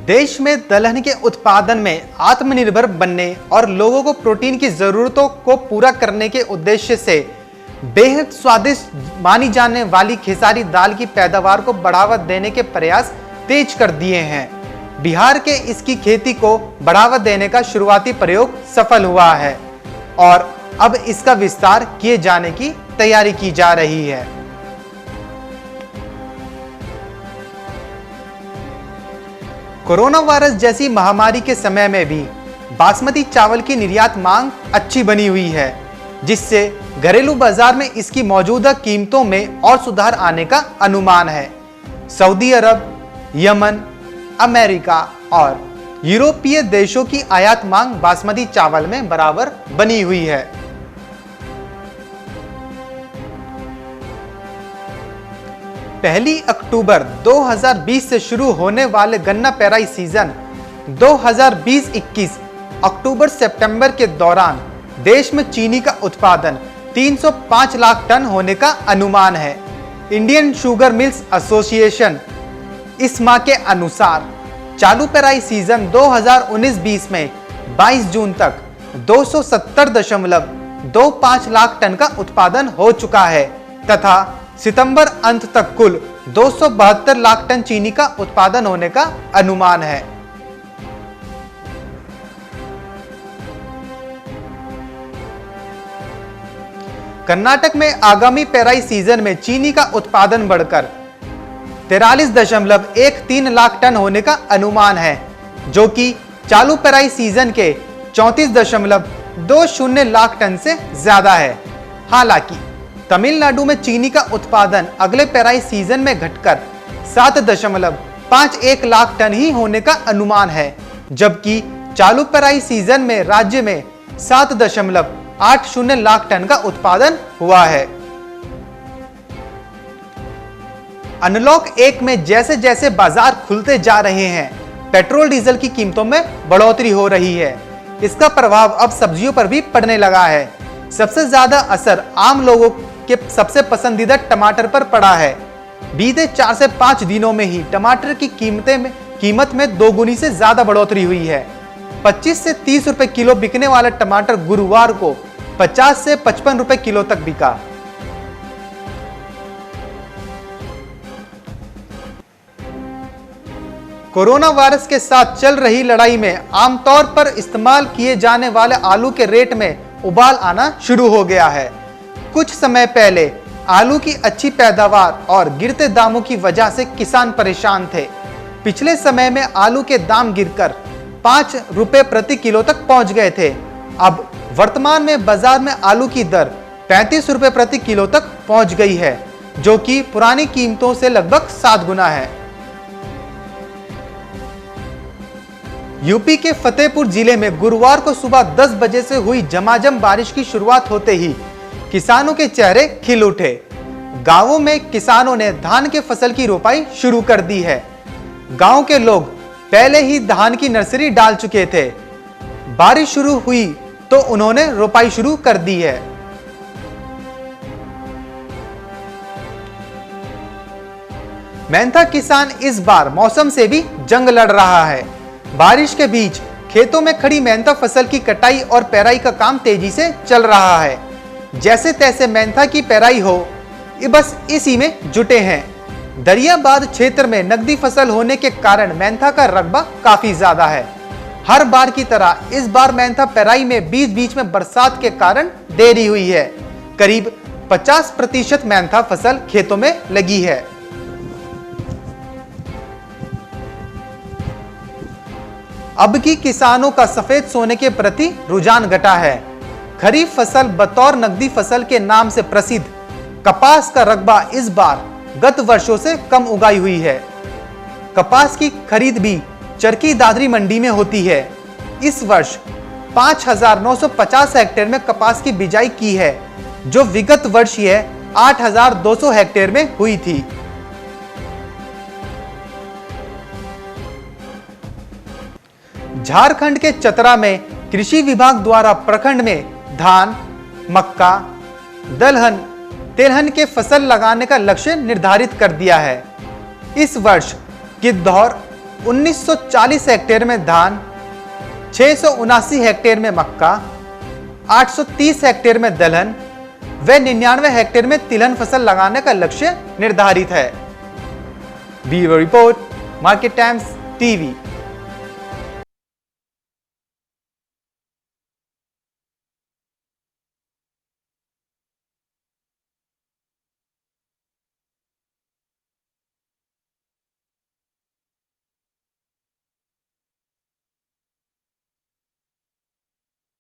देश में दलहन के उत्पादन में आत्मनिर्भर बनने और लोगों को प्रोटीन की जरूरतों को पूरा करने के उद्देश्य से बेहद स्वादिष्ट मानी जाने वाली खेसारी दाल की पैदावार को बढ़ावा देने के प्रयास तेज कर दिए हैं। बिहार के इसकी खेती को बढ़ावा देने का शुरुआती प्रयोग सफल हुआ है और अब इसका विस्तार किए जाने की तैयारी की जा रही है। कोरोना वायरस जैसी महामारी के समय में भी बासमती चावल की निर्यात मांग अच्छी बनी हुई है, जिससे घरेलू बाजार में इसकी मौजूदा कीमतों में और सुधार आने का अनुमान है। सऊदी अरब, यमन, अमेरिका और यूरोपीय देशों की आयात मांग बासमती चावल में बराबर बनी हुई है। पहली अक्टूबर 2020 से शुरू होने वाले गन्ना पेराई सीजन 2020-21 अक्टूबर सितंबर के दौरान देश में चीनी का उत्पादन 305 लाख टन होने का अनुमान है। इंडियन शुगर मिल्स एसोसिएशन इस माह के अनुसार चालू पेराई सीजन 2019-20 में 22 जून तक 270.25 लाख टन का उत्पादन हो चुका है तथा सितंबर अंत तक कुल 272 लाख टन चीनी का उत्पादन होने का अनुमान है। कर्नाटक में आगामी पेराई सीजन में चीनी का उत्पादन बढ़कर 43.13 लाख टन होने का अनुमान है, जो कि चालू पेराई सीजन के 34.20 लाख टन से ज्यादा है। हालांकि तमिलनाडु में चीनी का उत्पादन अगले पेराई सीजन में घटकर 7.51 लाख टन ही होने का अनुमान है, जबकि चालू पेराई सीजन में राज्य में 7.80 लाख टन का उत्पादन हुआ है। अनलॉक 1 में जैसे जैसे बाजार खुलते जा रहे हैं, पेट्रोल डीजल की कीमतों में बढ़ोतरी हो रही है। इसका प्रभाव अब सब्जियों पर भी पड़ने लगा है। सबसे ज्यादा असर आम लोगों के सबसे पसंदीदा टमाटर पर पड़ा है। बीते 4 से 5 दिनों में ही टमाटर की कीमत में दोगुनी से ज्यादा बढ़ोतरी हुई है। 25 से 30 रुपए किलो बिकने वाला टमाटर गुरुवार को 50 से 55 रुपए किलो तक बिका। कोरोना वायरस के साथ चल रही लड़ाई में आमतौर पर इस्तेमाल किए जाने वाले आलू के रेट में उबाल आना शुरू हो गया है। कुछ समय पहले आलू की अच्छी पैदावार और गिरते दामों की वजह से किसान परेशान थे। पिछले समय में आलू के दाम गिरकर 5 रुपए प्रति किलो तक पहुंच गए थे। अब वर्तमान में बाजार में आलू की दर 35 रुपए प्रति किलो तक पहुंच गई है, जो कि पुरानी कीमतों से लगभग 7 गुना है। यूपी के फतेहपुर जिले में गुरुवार को सुबह 10 बजे से हुई झमाझम बारिश की शुरुआत होते ही किसानों के चेहरे खिल उठे। गांवों में किसानों ने धान के फसल की रोपाई शुरू कर दी है। गांव के लोग पहले ही धान की नर्सरी डाल चुके थे। बारिश शुरू हुई तो उन्होंने रोपाई शुरू कर दी है। मेहनता किसान इस बार मौसम से भी जंग लड़ रहा है। बारिश के बीच खेतों में खड़ी मेहनता फसल की कटाई और पेराई का काम तेजी से चल रहा है। जैसे तैसे मेहनता की पेराई हो, बस इसी में जुटे हैं। दरियाबाद क्षेत्र में नकदी फसल होने के कारण मेहनता का रकबा काफी ज्यादा है। हर बार की तरह इस बार मेहनता पेराई में बीच बीच में बरसात के कारण देरी हुई है। करीब 50% मेहनता फसल खेतों में लगी है। अब की किसानों का सफेद सोने के प्रति रुझान घटा है। खरीफ फसल बतौर नकदी फसल के नाम से प्रसिद्ध कपास का रकबा इस बार गत वर्षों से कम उगाई हुई है। कपास की खरीद भी चरखी दादरी मंडी में होती है। इस वर्ष 5,950 हेक्टेयर में कपास की बिजाई की है, जो विगत वर्ष यह 8,200 हेक्टेयर में हुई थी। झारखंड के चतरा में कृषि विभाग द्वारा प्रखंड में धान, मक्का, दलहन, तेलहन के फसल लगाने का लक्ष्य निर्धारित कर दिया है। इस वर्ष गिद्धौर, 1940 हेक्टेयर में धान, 679 हेक्टेयर में मक्का, 830 हेक्टेयर में दलहन व 99 हेक्टेयर में तिलहन फसल लगाने का लक्ष्य निर्धारित है। Bureau report, market times TV.